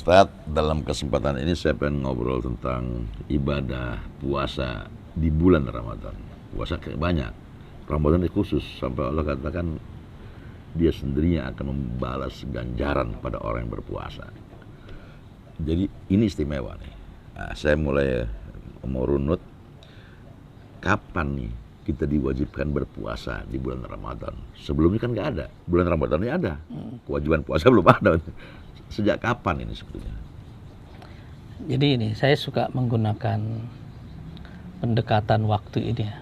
Ustadz, dalam kesempatan ini saya pengen ngobrol tentang ibadah puasa di bulan Ramadan. Puasa kayak banyak, Ramadan itu khusus, sampai Allah katakan dia sendirinya akan membalas ganjaran pada orang yang berpuasa. Jadi ini istimewa nih. Nah, saya mulai mau runut, kapan nih kita diwajibkan berpuasa di bulan Ramadan? Sebelumnya kan nggak ada, bulan Ramadan ini ada, kewajiban puasa belum ada. Sejak kapan ini sebetulnya? Jadi ini saya suka menggunakan pendekatan waktu ini ya,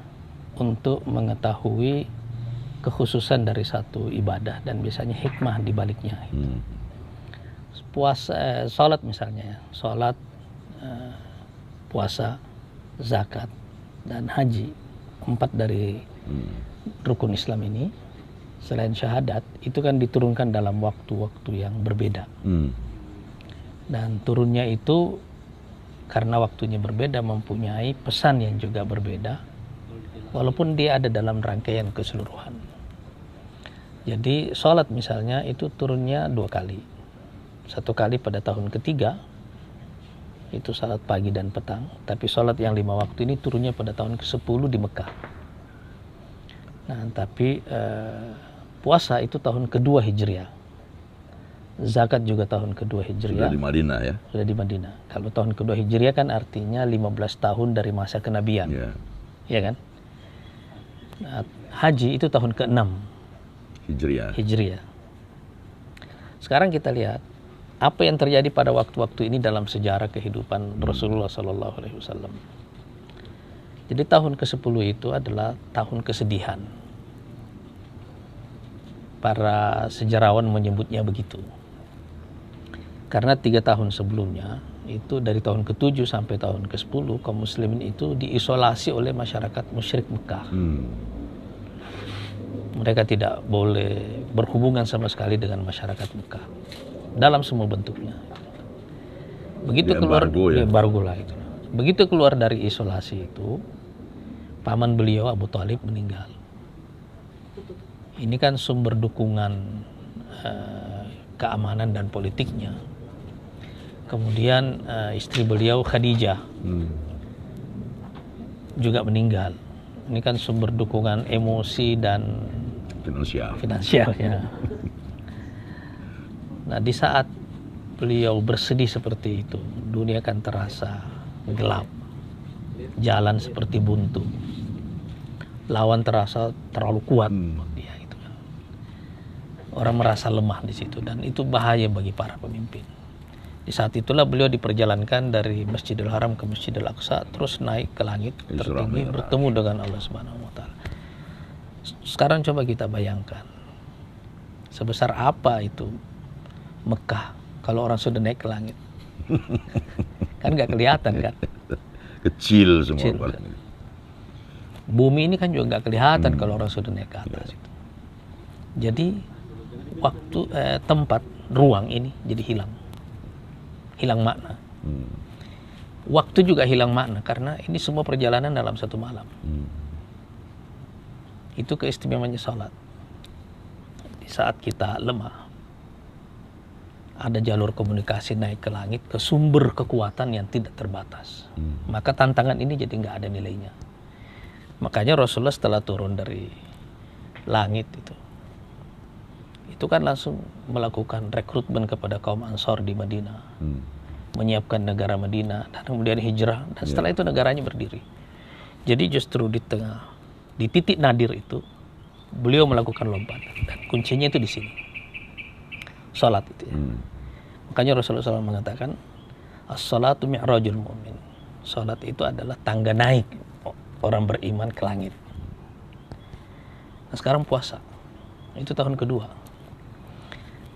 untuk mengetahui kekhususan dari satu ibadah dan biasanya hikmah di baliknya. Puasa, sholat misalnya, sholat, puasa, zakat, dan haji, 4 dari rukun Islam ini, selain syahadat, itu kan diturunkan dalam waktu-waktu yang berbeda. Dan turunnya itu karena waktunya berbeda mempunyai pesan yang juga berbeda, walaupun dia ada dalam rangkaian keseluruhan. Jadi sholat misalnya itu turunnya 2 kali. 1 kali pada tahun ketiga, itu sholat pagi dan petang. Tapi sholat yang 5 waktu ini turunnya pada tahun ke-10 di Mekah. Nah, tapi puasa itu tahun kedua Hijriah. Zakat juga tahun kedua Hijriah. Sudah di Madinah ya? Sudah di Madinah. Kalau tahun kedua Hijriah kan artinya 15 tahun dari masa kenabian. Ya kan? Nah, haji itu tahun ke-6 Hijriah. Sekarang kita lihat apa yang terjadi pada waktu-waktu ini dalam sejarah kehidupan Rasulullah SAW. Jadi tahun ke-10 itu adalah tahun kesedihan. Para sejarawan menyebutnya begitu. Karena 3 tahun sebelumnya, itu dari tahun ke-7 sampai tahun ke-10, kaum muslimin itu diisolasi oleh masyarakat musyrik Mekah. Mereka tidak boleh berhubungan sama sekali dengan masyarakat Mekah dalam semua bentuknya. Begitu keluar embargo lah itu. Begitu keluar dari isolasi itu, paman beliau Abu Thalib meninggal. Ini kan sumber dukungan keamanan dan politiknya. Kemudian istri beliau Khadijah juga meninggal. Ini kan sumber dukungan emosi dan finansialnya. Nah, di saat beliau bersedih seperti itu, dunia kan terasa gelap, jalan seperti buntu, lawan terasa terlalu kuat buat dia itu kan. Orang merasa lemah di situ, dan itu bahaya bagi para pemimpin. Di saat itulah beliau diperjalankan dari Masjidil Haram ke Masjidil Aqsa, terus naik ke langit tertinggi bertemu dengan Allah Subhanahu wa taala. Sekarang coba kita bayangkan, sebesar apa itu Mekah kalau orang sudah naik ke langit. Kan nggak kelihatan kan? Kecil semua. Bumi ini kan juga nggak kelihatan kalau orang sudah naik ke atas itu. Jadi waktu, tempat, ruang ini jadi hilang makna. Waktu juga hilang makna karena ini semua perjalanan dalam satu malam. Itu keistimewaannya salat. Di saat kita lemah, ada jalur komunikasi naik ke langit, ke sumber kekuatan yang tidak terbatas. Maka tantangan ini jadi nggak ada nilainya. Makanya Rasulullah setelah turun dari langit itu kan langsung melakukan rekrutmen kepada kaum Ansor di Madinah, menyiapkan negara Madinah, dan kemudian hijrah, dan setelah itu negaranya berdiri. Jadi justru di titik nadir itu beliau melakukan lompatan, dan kuncinya itu di sini, salat itu ya. Makanya Rasulullah SAW mengatakan, as-salatu mi'rajul mu'min. Salat itu adalah tangga naik orang beriman ke langit. Nah, sekarang puasa, itu tahun kedua.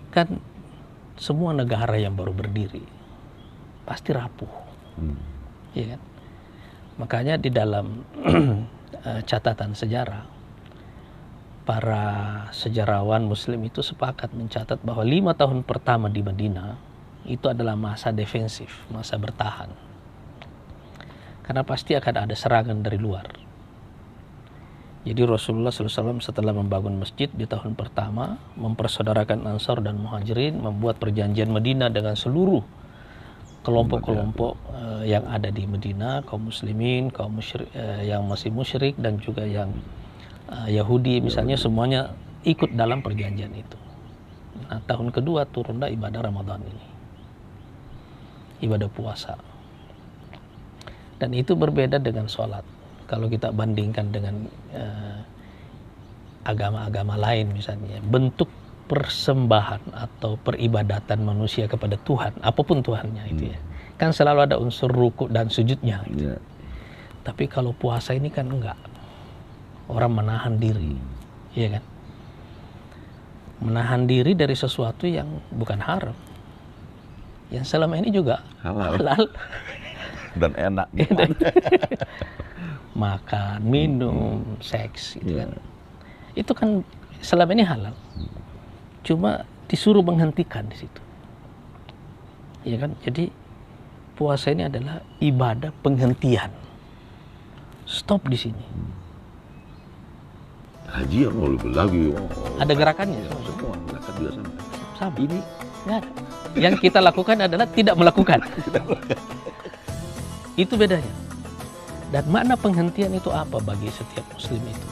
Kan semua negara yang baru berdiri pasti rapuh, ya kan? Makanya di dalam catatan sejarah, para sejarawan Muslim itu sepakat mencatat bahwa 5 tahun pertama di Madinah itu adalah masa defensif, masa bertahan, karena pasti akan ada serangan dari luar. Jadi Rasulullah SAW setelah membangun masjid di tahun pertama, mempersaudarakan Ansar dan Muhajirin, membuat perjanjian Madinah dengan seluruh kelompok-kelompok yang ada di Medina, kaum muslimin, kaum musyrik, yang masih musyrik dan juga yang Yahudi misalnya, semuanya ikut dalam perjanjian itu. Nah, tahun kedua turunlah ibadah Ramadan ini, ibadah puasa. Dan itu berbeda dengan sholat. Kalau kita bandingkan dengan agama-agama lain misalnya, bentuk persembahan atau peribadatan manusia kepada Tuhan, apapun Tuhannya itu ya, kan selalu ada unsur ruku dan sujudnya gitu. Tapi kalau puasa ini kan enggak, orang menahan diri, ya kan, menahan diri dari sesuatu yang bukan haram, yang selama ini juga halal. Dan enak. Makan, minum, seks gitu kan. Itu kan selama ini halal. Cuma disuruh menghentikan di situ. Ya kan? Jadi puasa ini adalah ibadah penghentian. Stop di sini. Haji yang mau lagi. Ada gerakannya. Semua gerakan juga sama. Sama. Ini nggak ada. Yang kita lakukan adalah tidak melakukan. Itu bedanya. Dan makna penghentian itu apa bagi setiap muslim itu?